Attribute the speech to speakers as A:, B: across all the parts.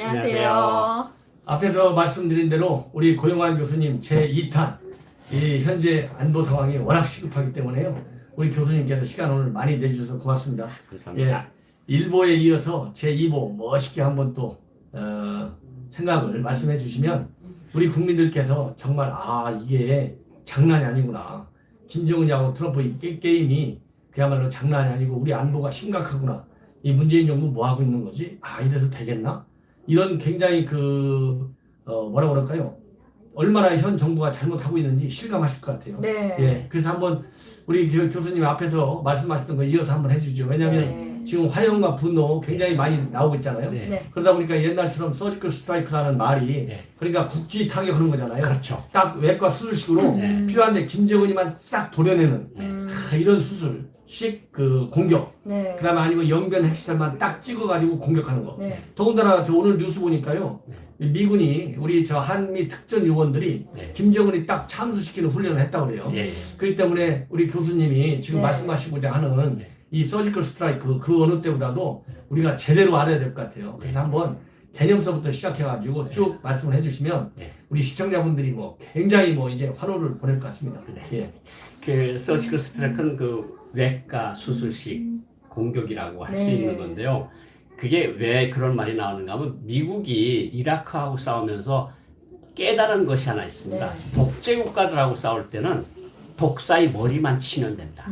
A: 안녕하세요.
B: 앞에서 말씀드린 대로 우리 고용환 교수님 제2탄 이 현재 안보 상황이 워낙 시급하기 때문에요. 우리 교수님께서 시간 오늘 많이 내주셔서 고맙습니다.
C: 감사합니다.
B: 일보에 이어서 제2보 멋있게 한번 또 생각을 말씀해 주시면 우리 국민들께서 정말 이게 장난이 아니구나. 김정은하고 트럼프 이 게임이 그야말로 장난이 아니고 우리 안보가 심각하구나. 이 문재인 정부 뭐 하고 있는 거지? 이래서 되겠나? 이런 굉장히 뭐라 그럴까요? 얼마나 현 정부가 잘못하고 있는지 실감하실 것 같아요.
A: 네.
B: 예. 그래서 한번 우리 교수님 앞에서 말씀하셨던 거 이어서 한번 해주죠. 왜냐하면
A: 네.
B: 지금 화염과 분노 굉장히 많이 나오고 있잖아요.
C: 네.
A: 네.
B: 그러다 보니까 옛날처럼 서지컬 스트라이크라는 말이
C: 네.
B: 그러니까 국지 타격하는 거잖아요.
C: 그렇죠.
B: 딱 외과 수술식으로
C: 네.
B: 필요한데 김정은이만 싹 도려내는
A: 음.
B: 이런 수술식 공격.
A: 네.
B: 그다음에 아니고 영변 핵시설만 딱 찍어가지고 공격하는 거.
A: 네.
B: 더군다나 저 오늘 뉴스 보니까요. 미군이 우리 저 한미 특전 요원들이
C: 네.
B: 김정은이 딱 참수시키는 훈련을 했다고 그래요.
C: 예.
B: 그렇기 때문에 우리 교수님이 지금
A: 네.
B: 말씀하시고자 하는
C: 네.
B: 이 서지컬 스트라이크 그 어느 때보다도 우리가 제대로 알아야 될 것 같아요. 그래서 한번 개념서부터 시작해가지고 쭉 말씀을 해주시면
C: 네.
B: 우리 시청자분들이 굉장히 이제 환호를 보낼 것 같습니다.
C: 네.
B: 예.
C: 그 서지컬 스트라이크는 그 외과 수술식 공격이라고 할 수
A: 네.
C: 있는 건데요. 그게 왜 그런 말이 나오는가 하면 미국이 이라크하고 싸우면서 깨달은 것이 하나 있습니다.
A: 네.
C: 독재 국가들하고 싸울 때는 독사의 머리만 치면 된다.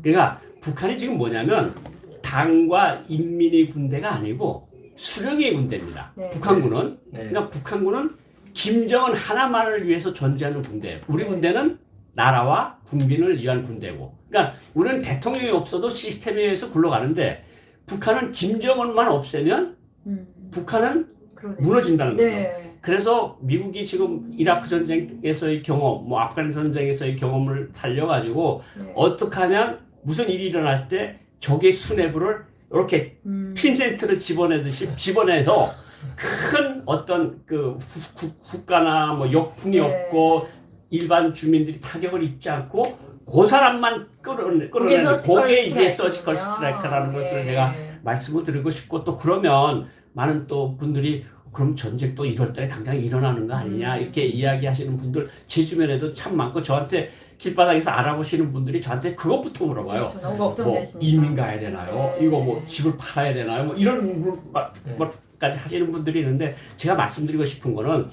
C: 그러니까 북한이 지금 뭐냐면 당과 인민의 군대가 아니고 수령의 군대입니다.
A: 네.
C: 북한군은.
B: 네.
C: 그러니까 북한군은 김정은 하나만을 위해서 존재하는 군대예요. 우리 군대는 나라와 국민을 위한 군대고. 그러니까 우리는 대통령이 없어도 시스템에 의해서 굴러가는데 북한은 김정은만 없애면 북한은
A: 그러네요.
C: 무너진다는 거죠.
A: 네.
C: 그래서 미국이 지금 이라크 전쟁에서의 경험, 아프간 전쟁에서의 경험을 살려가지고
A: 네.
C: 어떻게 하면 무슨 일이 일어날 때 적의 수뇌부를 이렇게 핀센트를 집어내서 큰 어떤 국가나 역풍이
A: 네.
C: 없고 일반 주민들이 타격을 입지 않고 그 사람만 끌어내는 그게 이제 서지컬 스트라이크라는 것을 제가 말씀을 드리고 싶고 또 그러면 많은 또 분들이 그럼 전쟁 또 1월달에 당장 일어나는 거 아니냐 이렇게 이야기하시는 분들 제 주변에도 참 많고 저한테 길바닥에서 알아보시는 분들이 저한테 그것부터 물어봐요.
A: 그렇죠. 너무 걱정되시니까.
C: 이민 가야 되나요?
A: 네.
C: 이거 집을 팔아야 되나요? 이런 것까지 하시는 분들이 있는데 제가 말씀드리고 싶은 거는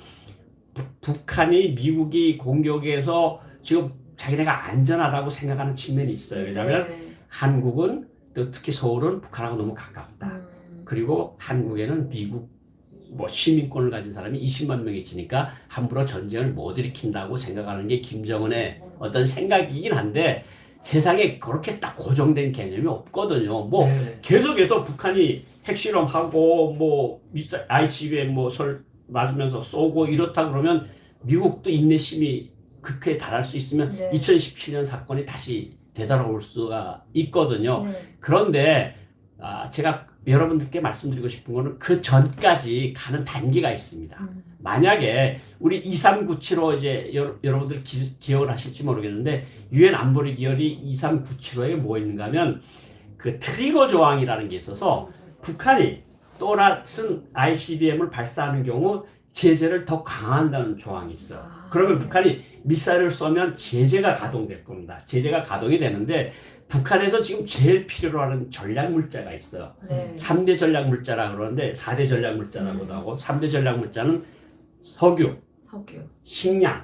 C: 북한이 미국이 공격해서 지금 자기네가 안전하다고 생각하는 측면이 있어요. 왜냐하면 한국은 또 특히 서울은 북한하고 너무 가깝다. 그리고 한국에는 미국 시민권을 가진 사람이 20만 명이 있으니까 함부로 전쟁을 못 일으킨다고 생각하는 게 김정은의 어떤 생각이긴 한데 세상에 그렇게 딱 고정된 개념이 없거든요.
B: 네.
C: 계속해서 북한이 핵실험하고 ICBM 맞으면서 쏘고 이렇다 그러면 미국도 인내심이 극해에 달할 수 있으면
A: 네.
C: 2017년 사건이 다시 되돌아올 수가 있거든요.
A: 네.
C: 그런데 제가 여러분들께 말씀드리고 싶은 거는 그 전까지 가는 단계가 있습니다. 만약에 우리 2397호 이제 여러분들 기억을 하실지 모르겠는데 유엔 안보리 기열이 2397호에 뭐 있는가 하면 그 트리거 조항이라는 게 있어서 북한이 또 다른 ICBM을 발사하는 경우 제재를 더 강화한다는 조항이 있어요. 그러면 북한이 미사일을 쏘면 제재가 가동될 겁니다. 제재가 가동이 되는데 북한에서 지금 제일 필요로 하는 전략물자가 있어요.
A: 네.
C: 3대 전략물자라 그러는데 4대 전략물자라고도 하고 3대 전략물자는 석유, 식량,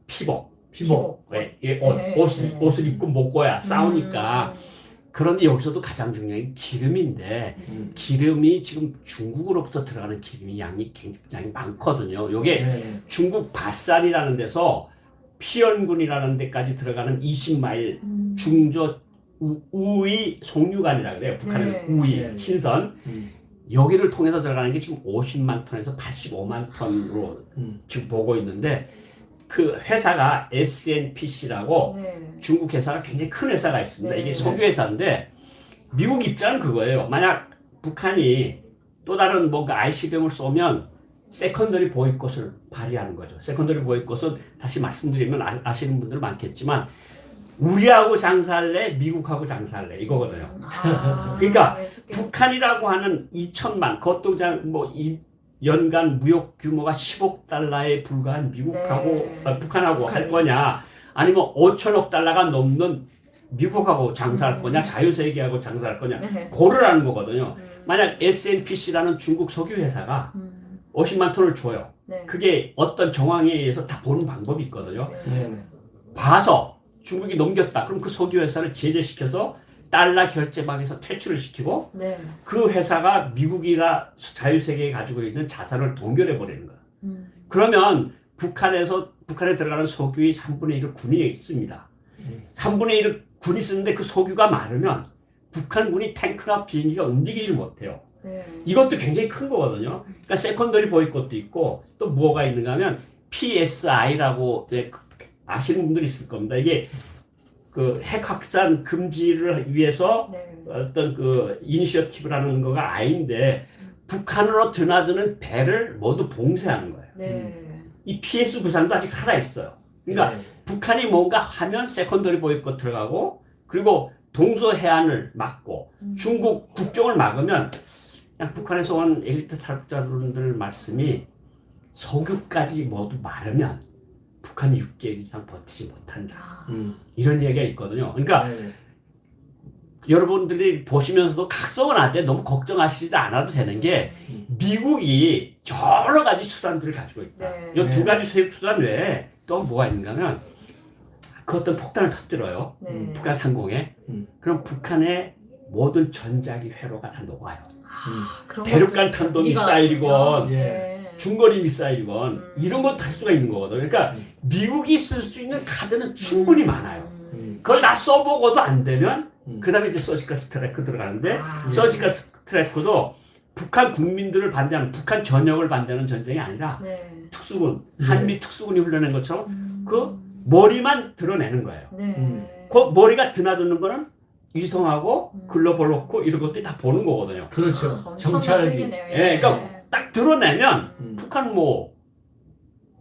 C: 피복. 왜? 옷을 입고 못 고야 싸우니까. 그런데 여기서도 가장 중요한 게 기름인데 기름이 지금 중국으로부터 들어가는 기름이 양이 굉장히 많거든요. 이게 중국 바산이라는 데서 피연군이라는 데까지 들어가는 20마일 중저 우위 송유관이라고 그래요. 북한은
A: 네.
C: 우위, 신선. 여기를 통해서 들어가는 게 지금 50만 톤에서 85만 톤으로 지금 보고 있는데 그 회사가 SNPC라고 중국 회사가 굉장히 큰 회사가 있습니다.
A: 네.
C: 이게 석유 회사인데 미국 입장은 그거예요. 만약 북한이 또 다른 ICBM을 쏘면 세컨더리 보이콧을 발휘하는 거죠. 세컨더리 보이콧은 다시 말씀드리면 아시는 분들 많겠지만 우리하고 장사할래, 미국하고 장사할래 이거거든요. 그러니까 북한이라고 하는 2천만, 그것도 그냥 연간 무역 규모가 10억 달러에 불과한 미국하고 북한하고 할 거냐, 아니면 5천억 달러가 넘는 미국하고 장사할 거냐, 자유세계하고 장사할 거냐, 고르라는 거거든요. 만약 SNPC라는 중국 석유 회사가 50만 톤을 줘요. 그게 어떤 정황에 의해서 다 보는 방법이 있거든요. 봐서 중국이 넘겼다. 그럼 그 석유 회사를 제재시켜서 달러 결제망에서 퇴출을 시키고 그 회사가 미국이나 자유세계에 가지고 있는 자산을 동결해 버리는 거야. 그러면 북한에 들어가는 석유의 3분의 1을 군이 있습니다. 3분의 1을 군이 쓰는데 그 석유가 많으면 북한군이 탱크나 비행기가 움직이질 못해요. 이것도 굉장히 큰 거거든요. 그러니까 세컨더리 보이콧도 있고 또 뭐가 있는가 하면 PSI라고 아시는 분들이 있을 겁니다. 이게 그 핵 확산 금지를 위해서 어떤 그 이니셔티브라는 거가 아닌데 북한으로 드나드는 배를 모두 봉쇄하는 거예요. 이 PS 구상도 아직 살아 있어요. 그러니까 북한이 뭔가 하면 세컨더리 보이콧 들어가고, 그리고 동서 해안을 막고 중국 국경을 막으면 그냥 북한에서 온 엘리트 탈북자분들 말씀이 석유까지 모두 마르면 북한이 6개월 이상 버티지 못한다. 이런 얘기가 있거든요. 그러니까 여러분들이 보시면서도 각성은 하되 너무 걱정하시지 않아도 되는 게 미국이 여러 가지 수단들을 가지고 있다. 이 두 가지 수단 외에 또 뭐가 있는가 하면 그 어떤 폭탄을 터뜨려요. 북한 상공에. 그럼 북한의 모든 전자기 회로가 다 녹아요. 대륙간 탄도 미사일이건 중거리 미사일이건 이런 건 할 수가 있는 거거든요. 그러니까 미국이 쓸 수 있는 카드는 충분히 많아요. 그걸 다 써보고도 안 되면 그 다음에 이제 서지컬 스트라이크 들어가는데 서지컬 스트라이크도 북한 국민들을 반대하는, 북한 전역을 반대하는 전쟁이 아니라 특수군, 한미 특수군이 훈련한 것처럼 그 머리만 드러내는 거예요. 그 머리가 드나드는 거는 위성하고 글로벌 로코 이런 것들이 다 보는 거거든요.
B: 그렇죠. 정찰기.
C: 그러니까 딱 드러내면 북한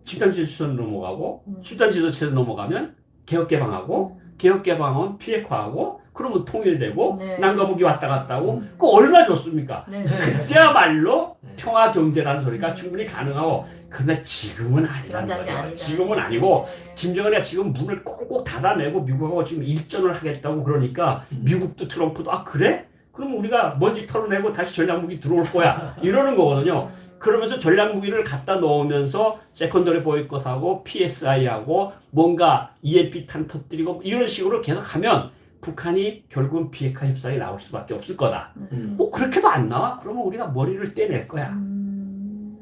C: 집단 지도체제로 넘어가고 집단 지도체제로 넘어가면 개혁개방하고 개혁개방은 비핵화하고 그러면 통일되고 난가무기 왔다 갔다 하고 그거 얼마나 좋습니까? 그때야말로 평화경제라는 소리가 충분히 가능하고, 그런데 지금은 아니라는 거죠. 지금은 아니고 김정은이가 지금 문을 꼭꼭 닫아내고 미국하고 지금 일전을 하겠다고 그러니까 미국도 트럼프도 그래? 그럼 우리가 먼지 털어내고 다시 전략무기 들어올 거야 이러는 거거든요. 그러면서 전략무기를 갖다 놓으면서 세컨더리 보이콧하고 PSI하고 뭔가 EMP 탄 터뜨리고 이런 식으로 계속 하면 북한이 결국은 비핵화 협상이 나올 수밖에 없을 거다. 그렇게도 안 나와? 그러면 우리가 머리를 떼낼 거야.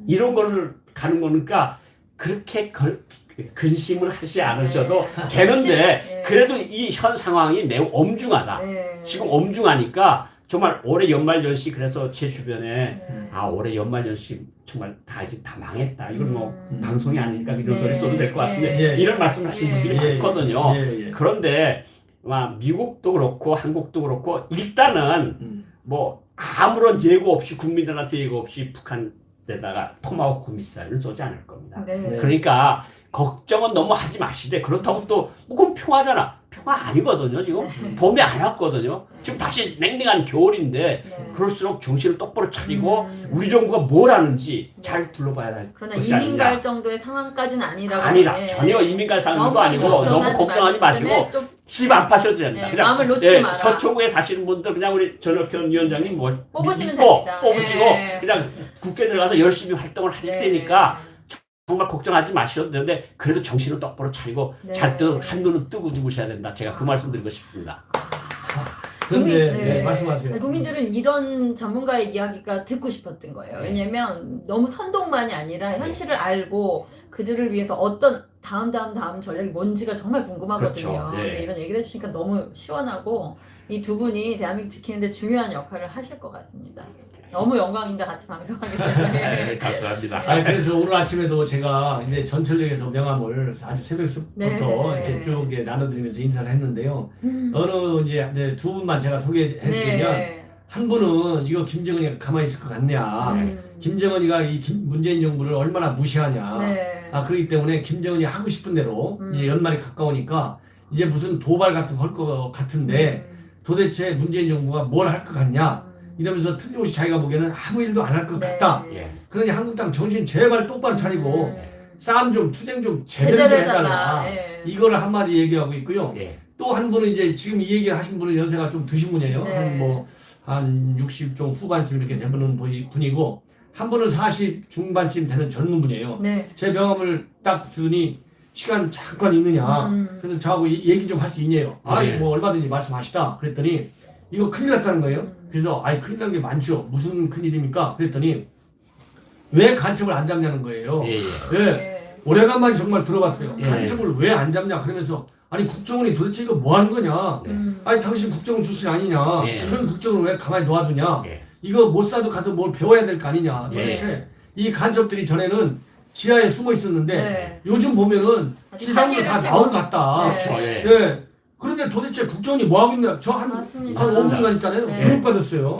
C: 이런 거를 가는 거니까 그렇게 근심을 하지 않으셔도 되는데, 그래도 이 현 상황이 매우 엄중하다. 지금 엄중하니까 정말 올해 연말연시, 그래서 제 주변에 올해 연말연시 정말 이제 다 망했다. 이건 방송이 아니니까 이런 소리 써도 될 것 같은데 이런 말씀을 하신 분들이 많거든요. 그런데 미국도 그렇고 한국도 그렇고 일단은 아무런 예고 없이, 국민들한테 예고 없이 북한에다가 토마호크 미사일을 쏘지 않을 겁니다. 그러니까 걱정은 너무 하지 마시되, 그렇다고 또 그건 평화잖아. 평화 아니거든요. 지금 봄이 안 왔거든요. 지금 다시 냉랭한 겨울인데 그럴수록 정신을 똑바로 차리고 우리 정부가 뭘 하는지 잘 둘러봐야 할
A: 그러나
C: 것이
A: 이민
C: 아닌가.
A: 갈 정도의 상황까지는
C: 아니라 전혀 이민 갈 상황도 아니고 너무 걱정하지 마시고 집 안 파셔도 됩니다. 그냥
A: 마음을 놓지 마라.
C: 서초구에 사시는 분들 그냥 우리 전혁현 위원장님
A: 뽑으시면
C: 믿고
A: 됩니다.
C: 뽑으시고 그냥 국회에 들어가서 열심히 활동을 하실 테니까 정말 걱정하지 마셔도 되는데, 그래도 정신을 똑바로 차리고 한눈은 뜨고 주무셔야 된다. 제가 그 말씀 드리고 싶습니다.
B: 그런데 말씀하세요.
A: 국민들은 이런 전문가의 이야기가 듣고 싶었던 거예요. 왜냐면 너무 선동만이 아니라 현실을 알고 그들을 위해서 어떤 다음 전략이 뭔지가 정말 궁금하거든요.
C: 그렇죠.
A: 이런 얘기를 해주시니까 너무 시원하고, 이 두 분이 대한민국 지키는데 중요한 역할을 하실 것 같습니다. 너무 영광입니다. 같이 방송하게 돼서.
C: 감사합니다.
B: 그래서 오늘 아침에도 제가 이제 전철역에서 명함을 아주 새벽부터 이렇게 쭉 나눠드리면서 인사를 했는데요. 어느 이제 두 분만 제가 소개해드리면, 한 분은 이거 김정은이가 가만히 있을 것 같냐. 김정은이가 이 문재인 정부를 얼마나 무시하냐. 그렇기 때문에 김정은이 하고 싶은 대로 이제 연말이 가까우니까 이제 무슨 도발 같은 거 할 것 같은데 도대체 문재인 정부가 뭘 할 것 같냐 이러면서 틀림없이 자기가 보기에는 아무 일도 안 할 것 같다.
C: 예.
B: 그러니 한국당 정신 제발 똑바로 차리고 싸움 좀 투쟁 좀 제대로
A: 제대로
B: 좀 해달라.
A: 예.
B: 이거를 한마디 얘기하고 있고요.
C: 예.
B: 또 한 분은 이제 지금 이 얘기를 하신 분은 연세가 좀 드신 분이에요.
A: 네.
B: 한 60좀 후반쯤 이렇게 되는 분이고 한 분은 40 중반쯤 되는 젊은 분이에요.
A: 네.
B: 제 명함을 딱 주더니 시간 잠깐 있느냐. 그래서 저하고 얘기 좀 할 수 있냐요. 아이
C: 네.
B: 뭐 얼마든지 말씀하시다. 그랬더니 이거 큰일 났다는 거예요. 그래서 아이 큰일 난 게 많죠. 무슨 큰일입니까? 그랬더니 왜 간첩을 안 잡냐는 거예요.
C: 예. 예.
B: 예.
A: 예.
B: 오래간만에 정말 들어봤어요.
C: 예.
B: 간첩을 왜 안 잡냐 그러면서 아니 국정원이 도대체 이거 뭐 하는 거냐.
C: 네.
B: 아니 당신 국정원 출신 아니냐.
C: 예.
B: 그런 국정원을 왜 가만히 놓아두냐.
C: 예.
B: 이거 모사도 가서 뭘 배워야 될 거 아니냐.
C: 예.
B: 도대체 이 간첩들이 전에는 지하에 숨어 있었는데
A: 네.
B: 요즘 보면은
A: 아주
B: 지상으로 다
A: 사기를
B: 나온
A: 치고.
B: 것 같다.
A: 네.
C: 그렇죠. 예.
B: 예. 그런데 도대체 국정원이 뭐 하고 있냐. 저 한
A: 맞습니다.
B: 5분간 있잖아요.
A: 네.
B: 교육받았어요.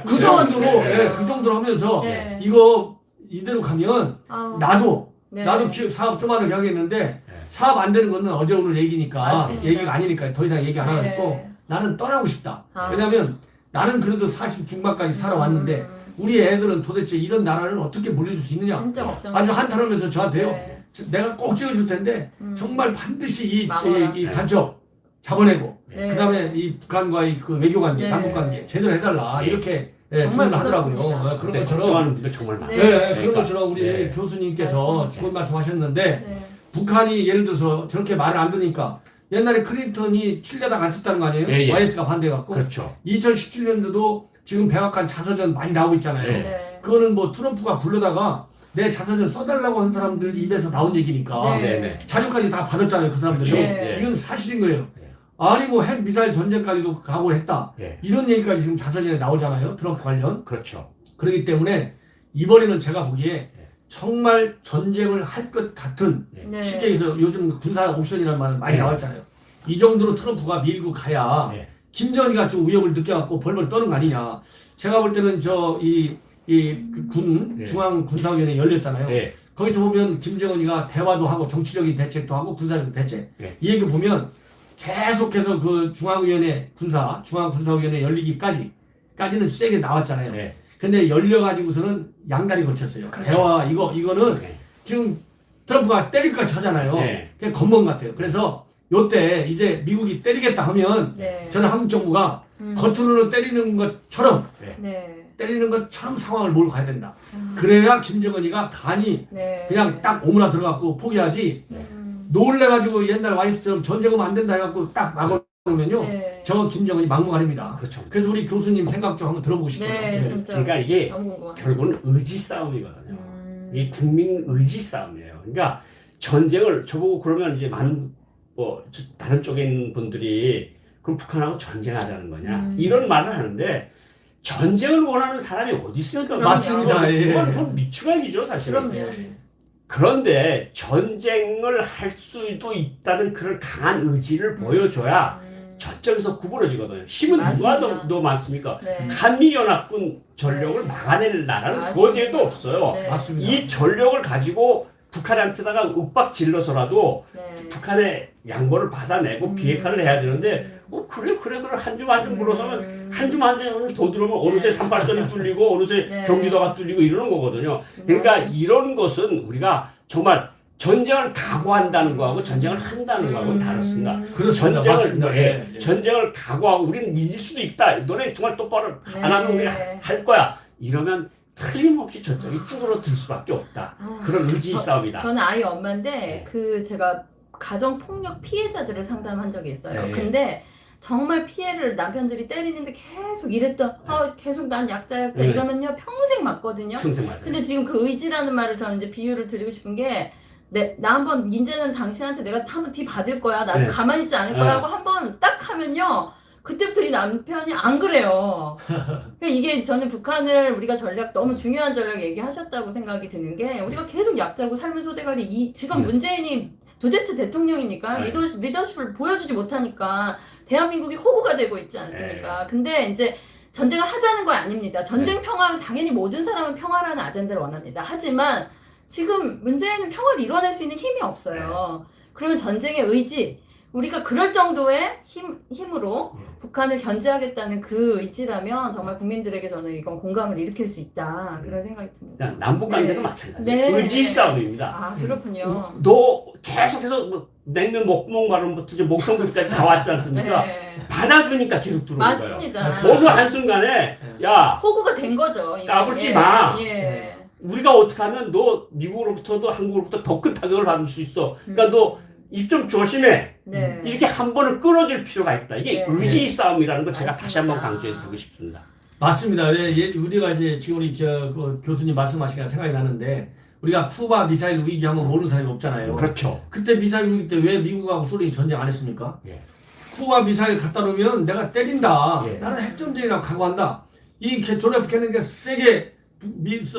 B: 그
A: 무서워
B: 정도로,
A: 죽겠어요.
B: 예, 그 정도로 하면서
A: 네.
B: 이거 이대로 가면
A: 아우.
B: 나도
A: 네.
B: 사업 좀 하려고 하겠는데 사업 안 되는 거는 어제 오늘 얘기니까
A: 맞습니다.
B: 얘기가 아니니까 더 이상 얘기 안
A: 네.
B: 하겠고 나는 떠나고 싶다.
A: 아.
B: 왜냐면 나는 그래도 40 중반까지 살아왔는데 우리 애들은 도대체 이런 나라를 어떻게 물려줄 수 있느냐.
A: 진짜 걱정.
B: 아주 한탄하면서 저한테요.
A: 네.
B: 내가 꼭 찍어줄 텐데 정말 반드시 이
A: 막아라.
B: 간첩 잡아내고
A: 네.
B: 그다음에 이 북한과의 그 외교관계,
A: 네.
B: 남북관계 제대로 해달라
C: 네.
B: 이렇게
A: 정말
B: 주문을 하더라고요.
A: 무섭습니다.
B: 그런
C: 근데
B: 것처럼
C: 걱정하는 분들 정말 많아요.
A: 네.
B: 그런
C: 그러니까,
B: 것처럼 우리
C: 네.
B: 교수님께서
A: 맞습니다.
B: 좋은 말씀하셨는데
A: 네.
B: 북한이 예를 들어서 저렇게 말을 안 듣니까 옛날에 클린턴이 칠레당 안 썼다는 거 아니에요?
C: 예, 예.
B: YS가 반대해갖고
C: 그렇죠.
B: 2017년도도 지금 백악관 자서전 많이 나오고 있잖아요.
C: 네.
A: 네.
B: 그거는 뭐 트럼프가 불러다가 내 자서전 써달라고 하는 사람들 입에서 나온 얘기니까
A: 네.
C: 네네.
B: 자료까지 다 받았잖아요. 그 사람들이.
C: 그렇죠.
A: 네.
B: 이건 사실인 거예요.
C: 네.
B: 아니 뭐 핵 미사일 전쟁까지도 각오를 했다.
C: 예.
B: 이런 얘기까지 지금 자서전에 나오잖아요. 트럼프 관련.
C: 그렇죠.
B: 그렇기 때문에 이번에는 제가 보기에 정말 전쟁을 할 것 같은
A: 네.
B: 쉽게 해서 요즘 군사 옵션이라는 말은 많이
C: 네.
B: 나왔잖아요. 이 정도로 트럼프가 밀고 가야
C: 네.
B: 김정은이가 좀 위협을 느껴갖고 벌벌 떠는 거 아니냐. 제가 볼 때는 군
C: 네.
B: 중앙 군사위원회 열렸잖아요.
C: 예.
B: 거기서 보면 김정은이가 대화도 하고 정치적인 대책도 하고 군사적 대책
C: 네.
B: 이 얘기 보면 계속해서 그 중앙군사위원회 열리기까지는 세게 나왔잖아요.
C: 네.
B: 근데 열려가지고서는 양다리 걸쳤어요.
C: 그렇죠.
B: 대화 이거는
C: 네.
B: 지금 트럼프가 때릴 것 하잖아요.
C: 네.
B: 그냥 겉멋 같아요. 그래서 요때 이제 미국이 때리겠다 하면
A: 네.
B: 저는 한국 정부가 겉으로는 때리는 것처럼 상황을 몰고 가야 된다. 그래야 김정은이가 간이
A: 네.
B: 그냥 딱 오므라 들어갖고 포기하지 놀래가지고 옛날 와이스처럼 전쟁하면 안 된다 해갖고 딱 막아놓으면요.
A: 네.
B: 저 김정은이 막무가내입니다.
C: 그렇죠.
B: 그래서 우리 교수님 생각 좀 한번 들어보고 싶어요.
A: 네,
B: 네.
A: 진짜.
C: 그러니까 이게
A: 너무 궁금하네.
C: 결국은 의지 싸움이거든요. 이 국민 의지 싸움이에요. 그러니까 전쟁을 저보고 그러면 이제 많은 다른 쪽에 있는 분들이 그럼 북한하고 전쟁하자는 거냐 이런 말을 하는데 전쟁을 원하는 사람이 어디 있습니까?
A: 그럼요.
B: 맞습니다. 예.
C: 그건 미추갈이죠 사실은.
A: 그럼요.
B: 네.
C: 그런데 전쟁을 할 수도 있다는 그런 강한 의지를 보여줘야 저쪽에서 구부러지거든요. 힘은 누가
A: 맞습니다.
C: 더 많습니까?
A: 네.
C: 한미연합군 전력을
A: 네.
C: 막아낼 나라는
A: 맞습니다.
C: 거제도 없어요.
A: 네.
B: 맞습니다.
C: 이 전력을 가지고 북한한테다가 윽박 질러서라도
A: 네.
C: 북한의 양보를 받아내고 비핵화를 해야 되는데 그래 한 줌 한 줌 물러서면 한 줌 한 줌을 더 들어오면 어느새 38선이 뚫리고 어느새
A: 네.
C: 경기도가 뚫리고 이러는 거거든요. 그러니까 이런 것은 우리가 정말 전쟁을 각오한다는 거하고 전쟁을 한다는 거하고는 다릅니다.
B: 그렇습니다. 맞습니다. 예.
C: 전쟁을 각오하고 우리는 이길 수도 있다. 너네 정말 똑바로
A: 네.
C: 안 하면 우리가 할 거야. 이러면 틀림없이 저쪽이 쭈그러들 수밖에 없다. 그런 의지 싸움이다.
A: 저는 아이 엄마인데
C: 네.
A: 제가 가정 폭력 피해자들을 상담한 적이 있어요.
C: 네.
A: 근데 정말 피해를 남편들이 때리는데 계속 이랬던 계속 난 약자
C: 네.
A: 이러면요 평생 맞거든요.
C: 평생 맞아요.
A: 근데 지금 그 의지라는 말을 저는 이제 비유를 드리고 싶은 게 나 한번 이제는 당신한테 내가 한번 뒤 받을 거야. 나도
C: 네.
A: 가만히 있지 않을 거야 하고 한번 딱 하면요. 그때부터 이 남편이 안 그래요. 그러니까 이게 저는 북한을 우리가 너무 중요한 전략 얘기하셨다고 생각이 드는 게 우리가 계속 약자고 삶의 소대가리 지금 문재인이 도대체 대통령이니까
C: 네.
A: 리더십을 보여주지 못하니까 대한민국이 호구가 되고 있지 않습니까? 근데 이제 전쟁을 하자는 거 아닙니다. 전쟁 평화는 당연히 모든 사람은 평화라는 아젠다를 원합니다. 하지만 지금 문재인은 평화를 이뤄낼 수 있는 힘이 없어요. 그러면 전쟁의 의지, 우리가 그럴 정도의 힘으로
C: 예.
A: 북한을 견제하겠다는 그 의지라면 정말 국민들에게 저는 이건 공감을 일으킬 수 있다. 그런 생각이 듭니다.
C: 그냥 남북 관계도
A: 네.
C: 마찬가지예요.
A: 네.
C: 의지 싸움입니다.
A: 아, 그렇군요.
C: 너 계속해서 뭐 냉면 목구멍 마름부터 이제 목동까지 다 왔지 않습니까?
A: 네.
C: 받아주니까 계속 들어오는 거예요.
A: 맞습니다.
C: 어느 한순간에 야
A: 호구가 된 거죠. 이미.
C: 까불지
A: 예.
C: 마.
A: 예.
C: 우리가 어떻게 하면 너 미국으로부터도 한국으로부터 더 큰 타격을 받을 수 있어. 그러니까 너 입 좀 조심해.
A: 네.
C: 이렇게 한 번은 끊어줄 필요가 있다. 이게
A: 네.
C: 의지 싸움이라는 거 제가
A: 맞습니다.
C: 다시 한번 강조해 드리고 싶습니다.
B: 맞습니다. 우리가 이제 지금 우리 그 교수님 말씀하시니까 생각이 나는데 우리가 쿠바 미사일 위기 하면 모르는 사람이 없잖아요.
C: 그렇죠.
B: 그때 미사일 위기 때 왜 미국하고 소련이 전쟁 안 했습니까?
C: 예.
B: 쿠바 미사일 갖다 놓으면 내가 때린다.
C: 예.
B: 나는 핵전쟁이라고 각오한다. 존 F 케네디가 세게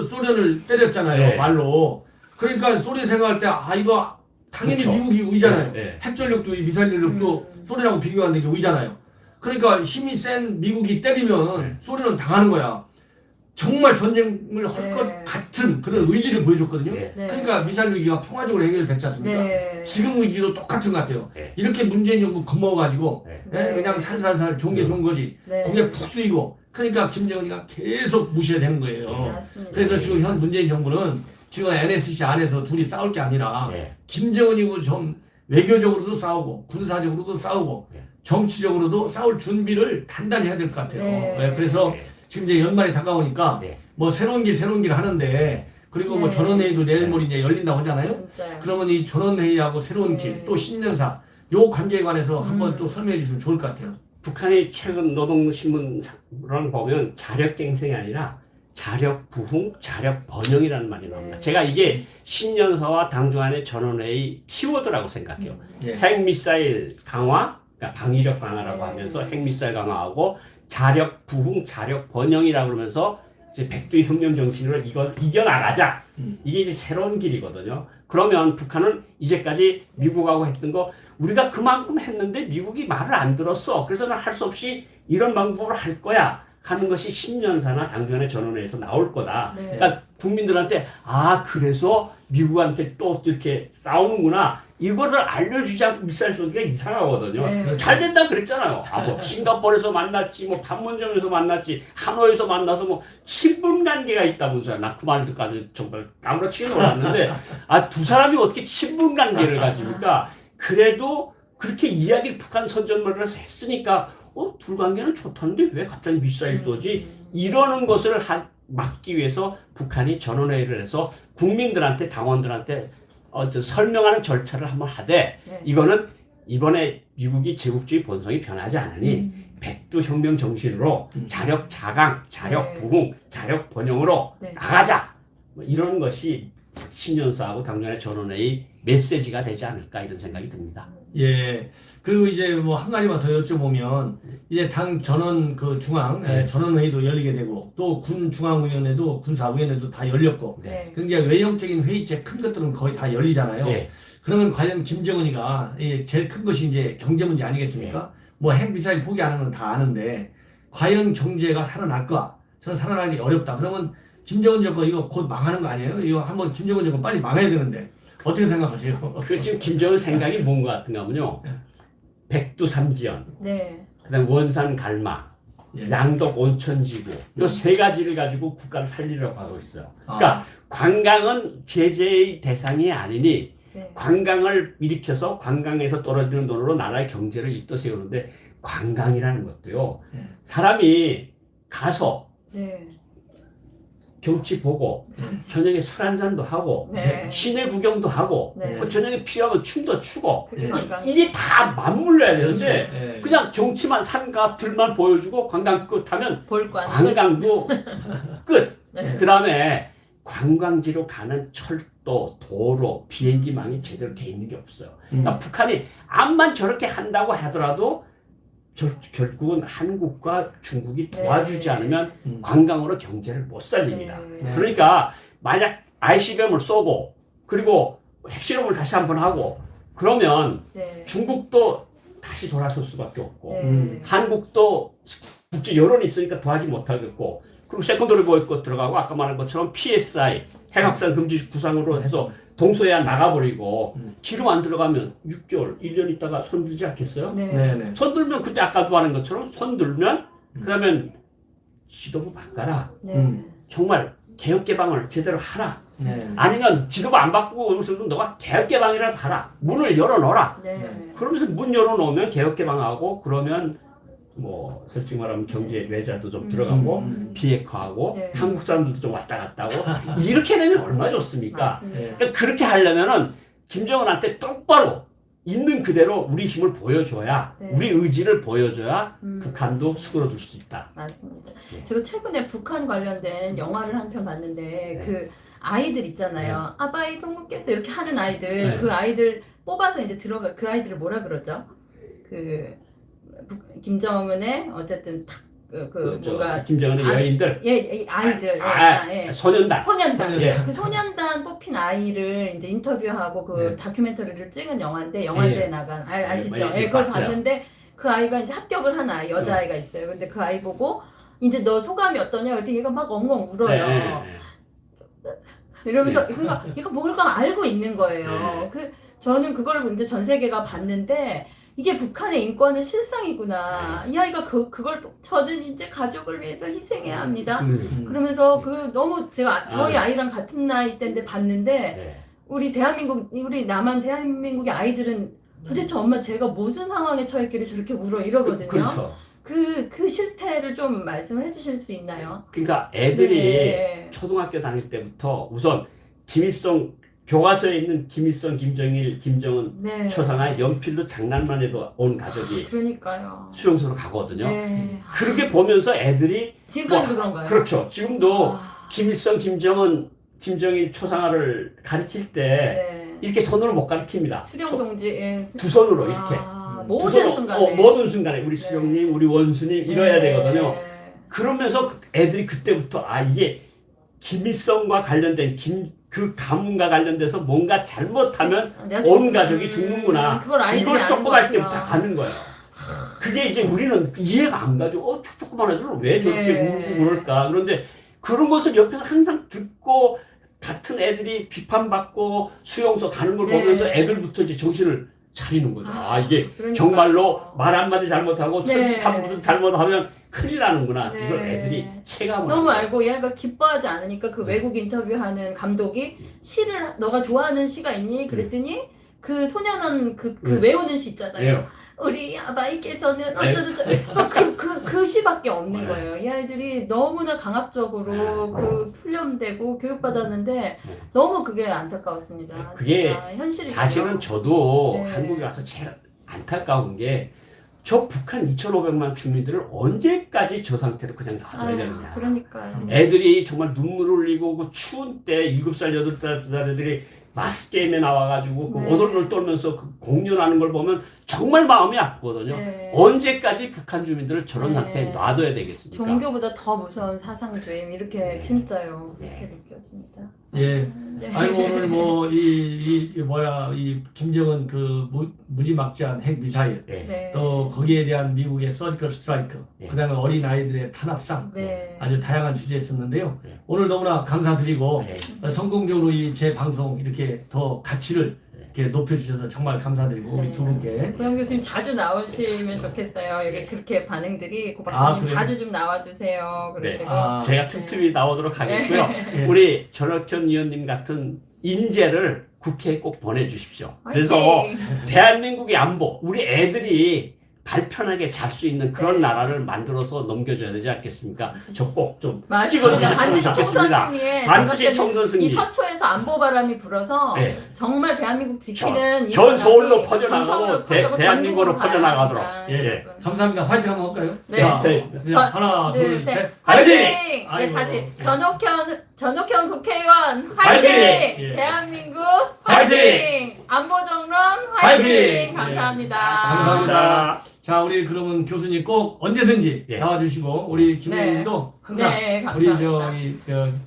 B: 소련을 때렸잖아요.
C: 예.
B: 말로. 그러니까 소련이 생각할 때 이거 당연히
C: 그렇죠.
B: 미국이 우위잖아요.
C: 예. 예.
B: 핵전력도 미사일 전력도 소련하고 비교하는 게 우위잖아요. 그러니까 힘이 센 미국이 때리면
C: 네.
B: 소련은 당하는 거야. 정말 전쟁을 할 것
A: 네.
B: 같은 그런 의지를 보여줬거든요.
C: 네.
A: 네.
B: 그러니까 미사일 위기가 평화적으로 해결됐지 않습니까?
A: 네.
B: 지금 위기도 똑같은 것 같아요.
C: 네.
B: 이렇게 문재인 정부 겁먹어가지고
C: 네.
B: 예, 그냥 살살살 좋은 게 좋은 거지.
A: 네.
B: 그게 푹 쓰이고 그러니까 김정은이가 계속 무시해야 되는 거예요.
A: 맞습니다.
B: 그래서 지금 현 문재인 정부는 지금 NSC 안에서 둘이 싸울 게 아니라
C: 예.
B: 김정은이고 좀 외교적으로도 싸우고 군사적으로도 싸우고
C: 네.
B: 정치적으로도 싸울 준비를 단단히 해야 될 것 같아요.
A: 네.
B: 예, 그래서
C: 네.
B: 지금 이제 연말이 다가오니까
C: 네.
B: 뭐 새로운 길 하는데 그리고 뭐
A: 네.
B: 전원회의도 내일
C: 네.
B: 모레 이제 열린다고 하잖아요.
A: 진짜요.
B: 그러면 이 전원회의하고 새로운
A: 네.
B: 길 또 신년사 요 관계에 관해서 한번 또 설명해 주시면 좋을 것 같아요.
C: 북한이 최근 노동신문을 보면 자력갱생이 아니라 자력 부흥, 자력 번영이라는 말이 나옵니다.
A: 네.
C: 제가 이게 신년사와 당중간의 전원회의 키워드라고 생각해요.
B: 예.
C: 핵미사일 강화, 그러니까 방위력 강화라고
A: 네.
C: 하면서 핵미사일 강화하고 자력 부흥, 자력 번영이라고 그러면서 이제 백두의 혁명 정신으로 이걸 이겨나가자. 이게 이제 새로운 길이거든요. 그러면 북한은 이제까지 미국하고 했던 거 우리가 그만큼 했는데 미국이 말을 안 들었어. 그래서는 할 수 없이 이런 방법으로 할 거야. 하는 것이 신년사나 당중간의 전원회에서 나올 거다.
A: 네.
C: 그러니까 국민들한테 그래서 미국한테 또 이렇게 싸우는구나. 이것을 알려주지 않고 미사일 쏘기가 이상하거든요.
A: 네.
C: 잘 된다 그랬잖아요. 뭐 싱가포르에서 만났지, 뭐 판문점에서 만났지, 하노이에서 만나서 뭐 친분 관계가 있다면서요. 나 그 말 듣고까지 정말 까무러치게 놀랐는데 두 사람이 어떻게 친분 관계를 가집니까? 그래도 그렇게 이야기를 북한 선전물에서 했으니까 둘 관계는 좋다는데 왜 갑자기 미사일 쏘지? 이러는 것을 막기 위해서 북한이 전원회의를 해서 국민들한테 당원들한테 설명하는 절차를 한번 하되
A: 네.
C: 이거는 이번에 미국이 제국주의 본성이 변하지 않으니 백두혁명 정신으로 자력 자강, 자력
A: 네.
C: 부흥, 자력 번영으로
A: 네.
C: 나가자. 뭐 이런 것이 신년사하고 당년의 전원회의 메시지가 되지 않을까 이런 생각이 듭니다.
B: 예. 그리고 이제 뭐 한 가지만 더 여쭤보면 이제 당 전원 그 중앙 전원회의도 열리게 되고 또 군 중앙위원회도 군사위원회도 다 열렸고
A: 네.
B: 그러니까 외형적인 회의체 큰 것들은 거의 다 열리잖아요.
C: 네.
B: 그러면 과연 김정은이가 제일 큰 것이 이제 경제 문제 아니겠습니까? 뭐 핵미사일 포기 안 하는 건 다 아는데 과연 경제가 살아날까? 저는 살아나기 어렵다. 그러면 김정은 정권 이거 곧 망하는 거 아니에요? 이거 한번 김정은 정권 빨리 망해야 되는데 어떻게 생각하세요?
C: 그 지금 김정은 생각이 뭔가 같은가 하면요. 백두삼지연,
A: 네.
C: 그다음 원산 갈마,
B: 예.
C: 양덕 온천지구 이 세 가지를 가지고 국가를 살리려고 하고 있어요. 그러니까 관광은 제재의 대상이 아니니
A: 네.
C: 관광을 일으켜서 관광에서 떨어지는 돈으로 나라의 경제를 이끌어 세우는데 관광이라는 것도요. 사람이 가서
A: 네.
C: 경치 보고 저녁에 술 한잔도 하고
A: 네.
C: 시내 구경도 하고
A: 네.
C: 저녁에 필요하면 춤도 추고
A: 그게 관광.
C: 이게 다 맞물려야 되는데
B: 예.
C: 그냥 경치만 산가들만 보여주고 관광 끝 하면
A: 볼관.
C: 관광도 끝.
A: 네.
C: 그 다음에 관광지로 가는 철도, 도로, 비행기망이 제대로 돼 있는 게 없어요. 그러니까 북한이 암만 저렇게 한다고 하더라도 결국은 한국과 중국이 도와주지
A: 네.
C: 않으면 관광으로 경제를 못 살립니다.
A: 네.
C: 그러니까 만약 ICBM을 쏘고 그리고 핵실험을 다시 한번 하고 그러면
A: 네.
C: 중국도 다시 돌아설 수밖에 없고
A: 네.
C: 한국도 국제 여론이 있으니까 도와지 못하겠고 그리고 세컨더리 보이콧 들어가고 아까 말한 것처럼 PSI 핵확산 금지 구상으로 해서 동서야 나가버리고 기름 안 들어가면 6개월, 1년 있다가 손 들지 않겠어요?
A: 네.
B: 네네.
C: 손 들면 그때 아까도 하는 것처럼 손 들면 그러면 지도부 바꿔라.
A: 네.
C: 정말 개혁 개방을 제대로 하라.
B: 네.
C: 아니면 지도부 안 바꾸고 여기서도 너가 개혁 개방이라도 하라. 문을 열어놓어라.
A: 네.
C: 그러면서 문 열어놓으면 개혁 개방하고 그러면 뭐 솔직히 말하면 경제 외자도 좀 들어가고 비핵화하고
A: 네.
C: 한국 사람들도 좀 왔다 갔다 하고 이렇게 되면 얼마나 좋습니까?
A: 맞습니다.
B: 네.
C: 그러니까 그렇게 하려면은 김정은한테 똑바로 있는 그대로 우리 힘을 보여줘야
A: 네.
C: 우리 의지를 보여줘야 북한도 수그러들 수 있다.
A: 맞습니다.
C: 네.
A: 제가 최근에 북한 관련된 영화를 한 편 봤는데
C: 네.
A: 그 아이들 있잖아요. 아바이 통곡겠어 이렇게 하는 아이들
C: 네.
A: 그 아이들 뽑아서 이제 들어가 그 아이들을 뭐라 그러죠? 김정은의 어쨌든 뭔가
C: 김정은의 여인들
A: 예 아이들 예.
C: 소년단
A: 소년단
C: 예.
A: 그 소년단 뽑힌 아이를 이제 인터뷰하고 그
C: 네.
A: 다큐멘터리를 찍은 영화인데 영화제에
C: 예.
A: 나간 아시죠?
C: 예,
A: 예, 그걸
C: 봤어요.
A: 봤는데 그 아이가 이제 합격을 한 아이 여자아이가 있어요. 근데 그 아이 보고 이제 너 소감이 어떠냐? 그랬더니 얘가 막 엉엉 울어요. 이러면서 그러니까 얘가 뭔가 알고 있는 거예요.
C: 네.
A: 저는 그걸 이제 전 세계가 봤는데 이게 북한의 인권의 실상이구나. 이 아이가 그걸 저는 이제 가족을 위해서 희생해야 합니다. 그러면서 너무 제가 저희 아이랑 같은 나이 때인데 봤는데 우리 남한 대한민국의 아이들은 도대체 엄마 제가 무슨 상황에 처했길래 저렇게 울어 이러거든요.
C: 그렇죠.
A: 그 실태를 좀 말씀을 해주실 수 있나요?
C: 그러니까 애들이
A: 네.
C: 초등학교 다닐 때부터 우선 김일성 교과서에 있는 김일성, 김정일, 김정은
A: 네.
C: 초상화 연필로 장난만 해도 온 가족이
A: 그러니까요.
C: 수용소로 가거든요.
A: 네.
C: 그렇게 보면서 애들이
A: 지금까지도 그런가요?
C: 그렇죠. 지금도
A: 아,
C: 김일성, 김정은, 김정일 초상화를 가리킬 때
A: 네.
C: 이렇게 손으로 못 가리킵니다.
A: 수령동지 예.
C: 두 손으로 이렇게.
A: 아,
C: 두
A: 모든
C: 손으로,
A: 순간에
C: 모든 순간에 우리 수령님, 우리 원수님 이뤄야 되거든요.
A: 네.
C: 그러면서 애들이 그때부터 이게 김일성과 관련된 그 가문과 관련돼서 뭔가 잘못하면
A: 내가
C: 온 가족이 죽는구나.
A: 그걸 아이들이
C: 이걸
A: 아는
C: 조그만
A: 거구나.
C: 때부터 아는 거예요. 그게 이제 우리는 이해가 안 가죠. 조그만 애들은 왜 저렇게
A: 네.
C: 울고 그럴까. 그런데 그런 것을 옆에서 항상 듣고 같은 애들이 비판받고 수용소 가는 걸
A: 네.
C: 보면서 애들부터 이제 정신을 차리는 거죠. 이게
A: 그러니까요.
C: 정말로 말 한마디 잘못하고
A: 네.
C: 손짓 한번 잘못하면 큰일 나는구나.
A: 네.
C: 이걸 애들이 체감을
A: 너무
C: 하는
A: 알고 얘가 기뻐하지 않으니까 그 외국 인터뷰하는 감독이 시를 너가 좋아하는 시가 있니? 그랬더니 그 소년원 그 외우는 시 있잖아요.
C: 거예요.
A: 우리 아바이께서는
C: 네.
A: 어쩌저쩌 그 시밖에 없는
C: 네.
A: 거예요. 이 아이들이 너무나 강압적으로 훈련되고 교육받았는데 너무 그게 안타까웠습니다.
C: 그게
A: 진짜 현실이죠.
C: 사실은 저도
A: 네.
C: 한국에 와서 제일 안타까운 게 저 북한 2,500만 주민들을 언제까지 저 상태로 그냥 놔둬야 되느냐.
A: 그러니까요.
C: 애들이 정말 눈물 흘리고 그 추운 때 7살, 8살 애들이 마스 게임에 나와가지고 그
A: 네.
C: 오돌오돌 떨면서 그 공연하는 걸 보면 정말 마음이 아프거든요.
A: 네.
C: 언제까지 북한 주민들을 저런
A: 네.
C: 상태에 놔둬야 되겠습니까?
A: 종교보다 더 무서운 사상주의 이렇게
C: 네.
A: 진짜요.
C: 네.
A: 그렇게 느껴집니다.
B: 예.
A: 네.
B: 아이고 오늘 뭐 이 김정은 그 무지막지한 핵 미사일
C: 네.
A: 네.
B: 또 거기에 대한 미국의 서지컬 스트라이크
C: 네.
B: 그다음에 어린 아이들의 탄압상
A: 네.
B: 아주 다양한 주제였었는데요.
C: 네.
B: 오늘 너무나 감사드리고
C: 네.
B: 성공적으로 이 제 방송 이렇게 더 가치를 이렇게 높여주셔서 정말 감사드리고 우리
A: 네.
B: 두 분께
A: 고영 교수님 자주 나오시면 좋겠어요. 여기 그렇게 반응들이 고 박사님
B: 그래요?
A: 자주 좀 나와주세요. 그러시고
C: 제가 틈틈이 나오도록 하겠고요.
B: 예.
C: 우리 전학현 의원님 같은 인재를 국회에 꼭 보내주십시오. 그래서
A: 화이팅!
C: 대한민국의 안보, 우리 애들이 발편하게 잘 수 있는 그런
A: 네.
C: 나라를 만들어서 넘겨줘야 되지 않겠습니까? 저 꼭 좀
A: 맞습니다.
C: 찍어주셨으면
A: 반드시
C: 좋겠습니다.
A: 총선 승리에
C: 반드시 총선
A: 이
C: 승리.
A: 서초에서 안보 바람이 불어서
C: 네.
A: 정말 대한민국 지키는 이
C: 전 서울로
A: 바람이
C: 퍼져나가고
A: 전 서울로 퍼져나가고
C: 대한민국으로
A: 전국으로
C: 퍼져나가도록.
A: 가야
B: 예,
A: 합니다.
B: 감사합니다. 화이팅 한번 할까요?
A: 네.
B: 자,
C: 네.
B: 자, 하나,
A: 둘,
B: 둘,
A: 셋.
B: 셋.
A: 화이팅! 네,
B: 아이고.
A: 다시 전옥현 국회의원 화이팅!
B: 화이팅! 예.
A: 대한민국
B: 화이팅!
A: 화이팅! 안보정론 화이팅!
B: 화이팅!
A: 감사합니다.
B: 감사합니다. 자, 우리 그러면 교수님 꼭 언제든지
C: 예.
B: 나와주시고 우리 김님도 항상
A: 네,
B: 우리
A: 감사합니다.
B: 저기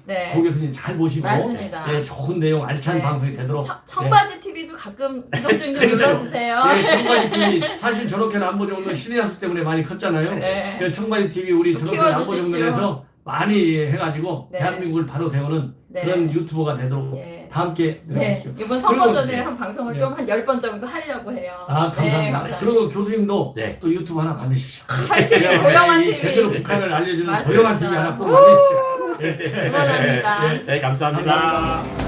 A: 네.
B: 고 교수님 잘 보시고
A: 맞습니다.
B: 예, 좋은 내용 알찬
A: 네.
B: 방송이 되도록
A: 청바지 TV도 가끔 이동 좀
B: 그렇죠.
A: 눌러주세요.
B: 예, 청바지 TV 사실 저렇게 안보정론 신의 한수 때문에 많이 컸잖아요.
A: 네.
B: 그래서 청바지 TV 우리
A: 좀
B: 저렇게
A: 키워주십시오.
B: 안보정론에서 많이 해가지고
A: 네.
B: 대한민국을 바로 세우는
A: 네.
B: 그런 유튜버가 되도록
A: 예.
B: 다 함께
A: 네,
B: 들어가시죠.
A: 이번 선거
B: 그리고-
A: 전에 한 방송을
B: 네.
A: 좀 한 10번 정도 하려고 해요.
B: 아, 감사합니다.
A: 네, 감사합니다.
B: 그리고 교수님도
C: 네.
B: 또 유튜브 하나 만드십시오.
A: 파이팅! 고영한
B: 이 제대로
A: TV
B: 북한을 알려주는
A: 맞습니다.
B: 고영한 TV 하나 꼭 만드십시오.
A: 응원합니다.
C: 네, 감사합니다.
B: 감사합니다.